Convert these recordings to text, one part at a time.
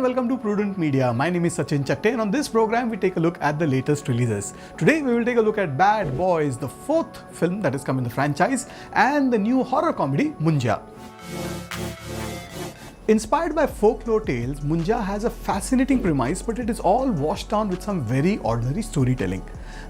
and welcome to Prudent Media. My name is Sachin Chatte and on this program we take a look at the latest releases. Today we will take a look at Bad Boys, the fourth film that has come in the franchise, and the new horror comedy Munjya. Inspired by folklore tales, Munjya has a fascinating premise, but it is all washed down with some very ordinary storytelling.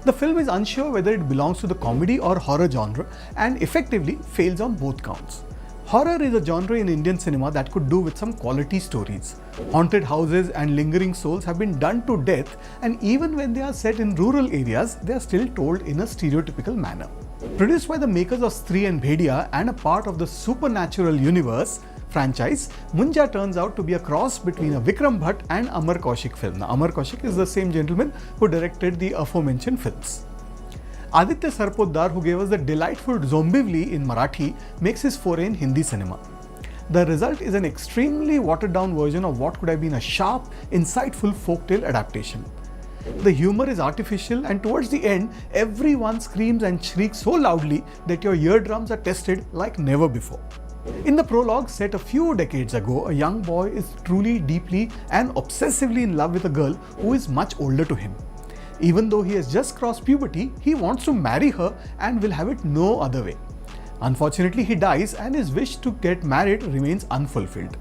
The film is unsure whether it belongs to the comedy or horror genre and effectively fails on both counts. Horror is a genre in Indian cinema that could do with some quality stories. Haunted houses and lingering souls have been done to death, and even when they are set in rural areas, they are still told in a stereotypical manner. Produced by the makers of Stree and Bhediya and a part of the Supernatural Universe franchise, Munjya turns out to be a cross between a Vikram Bhatt and Amar Kaushik film. Now, Amar Kaushik is the same gentleman who directed the aforementioned films. Aditya Sarpotdar, who gave us the delightful Zombivli in Marathi, makes his foray in Hindi cinema. The result is an extremely watered-down version of what could have been a sharp, insightful folktale adaptation. The humor is artificial, and towards the end, everyone screams and shrieks so loudly that your eardrums are tested like never before. In the prologue, set a few decades ago, a young boy is truly, deeply and obsessively in love with a girl who is much older to him. Even though he has just crossed puberty, he wants to marry her and will have it no other way. Unfortunately, he dies and his wish to get married remains unfulfilled.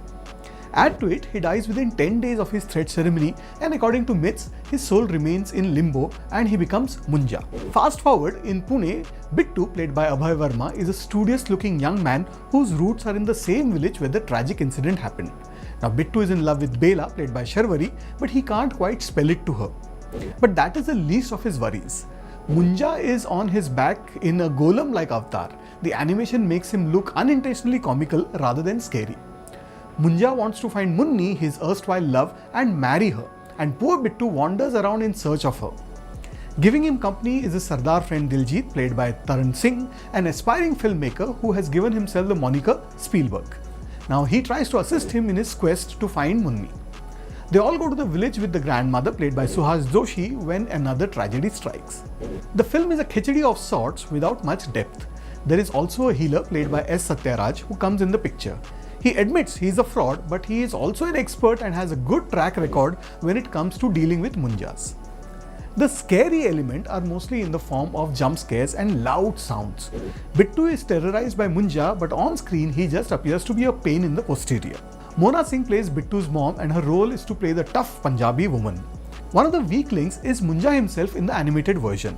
Add to it, he dies within 10 days of his thread ceremony, and according to myths, his soul remains in limbo and he becomes Munjya. Fast forward, in Pune, Bittu, played by Abhay Verma, is a studious looking young man whose roots are in the same village where the tragic incident happened. Now, Bittu is in love with Bela, played by Sharvari, but he can't quite spell it to her. But that is the least of his worries. Munjya is on his back in a golem-like avatar. The animation makes him look unintentionally comical rather than scary. Munjya wants to find Munni, his erstwhile love, and marry her, and poor Bittu wanders around in search of her. Giving him company is his Sardar friend Diljit, played by Taran Singh, an aspiring filmmaker who has given himself the moniker Spielberg. Now he tries to assist him in his quest to find Munni. They all go to the village with the grandmother, played by Suhas Joshi, when another tragedy strikes. The film is a khichdi of sorts without much depth. There is also a healer, played by S. Satyaraj, who comes in the picture. He admits he is a fraud, but he is also an expert and has a good track record when it comes to dealing with Munjyas. The scary element are mostly in the form of jump scares and loud sounds. Bittu is terrorized by Munjya, but on screen he just appears to be a pain in the posterior. Mona Singh plays Bittu's mom, and her role is to play the tough Punjabi woman. One of the weak links is Munjya himself in the animated version.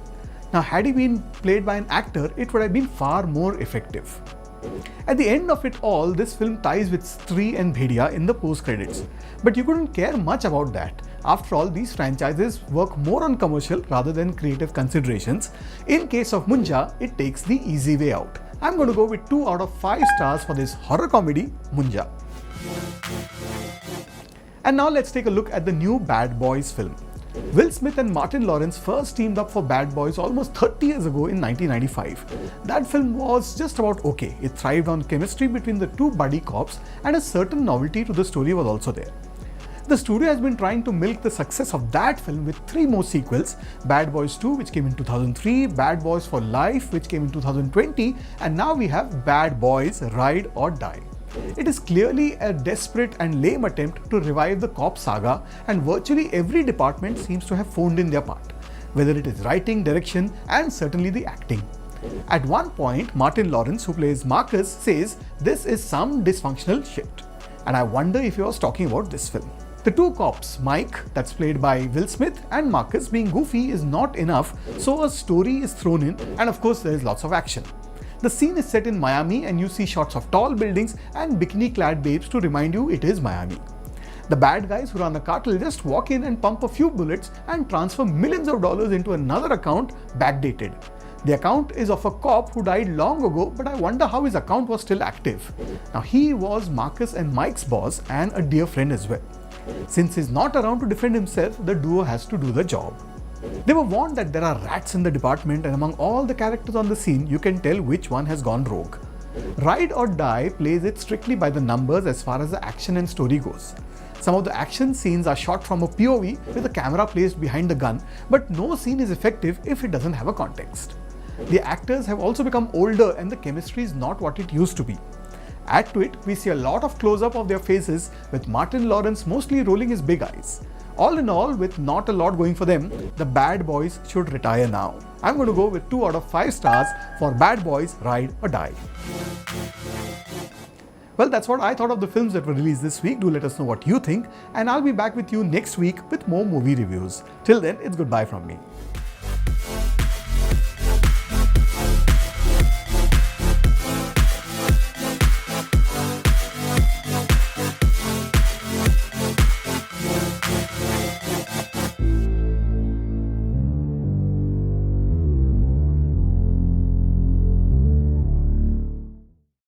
Now, had he been played by an actor, it would have been far more effective. At the end of it all, this film ties with Stree and Bhediya in the post-credits. But you couldn't care much about that. After all, these franchises work more on commercial rather than creative considerations. In case of Munjya, it takes the easy way out. I'm going to go with 2 out of 5 stars for this horror comedy, Munjya. And now let's take a look at the new Bad Boys film. Will Smith and Martin Lawrence first teamed up for Bad Boys almost 30 years ago in 1995. That film was just about okay. It thrived on chemistry between the two buddy cops, and a certain novelty to the story was also there. The studio has been trying to milk the success of that film with 3 more sequels: Bad Boys 2, which came in 2003, Bad Boys for Life, which came in 2020, and now we have Bad Boys Ride or Die. It is clearly a desperate and lame attempt to revive the cop saga, and virtually every department seems to have phoned in their part, whether it is writing, direction, and certainly the acting. At one point, Martin Lawrence, who plays Marcus, says this is some dysfunctional shit. And I wonder if he was talking about this film. The 2 cops, Mike, that's played by Will Smith, and Marcus being goofy is not enough, so a story is thrown in, and of course there is lots of action. The scene is set in Miami, and you see shots of tall buildings and bikini-clad babes to remind you it is Miami. The bad guys who run a cartel just walk in and pump a few bullets and transfer millions of dollars into another account, backdated. The account is of a cop who died long ago, but I wonder how his account was still active. Now, he was Marcus and Mike's boss and a dear friend as well. Since he's not around to defend himself, the duo has to do the job. They were warned that there are rats in the department, and among all the characters on the scene, you can tell which one has gone rogue. Ride or Die plays it strictly by the numbers as far as the action and story goes. Some of the action scenes are shot from a POV with the camera placed behind the gun, but no scene is effective if it doesn't have a context. The actors have also become older and the chemistry is not what it used to be. Add to it, we see a lot of close-up of their faces with Martin Lawrence mostly rolling his big eyes. All in all, with not a lot going for them, the Bad Boys should retire now. I'm going to go with 2 out of 5 stars for Bad Boys Ride or Die. Well, that's what I thought of the films that were released this week. Do let us know what you think, and I'll be back with you next week with more movie reviews. Till then, it's goodbye from me.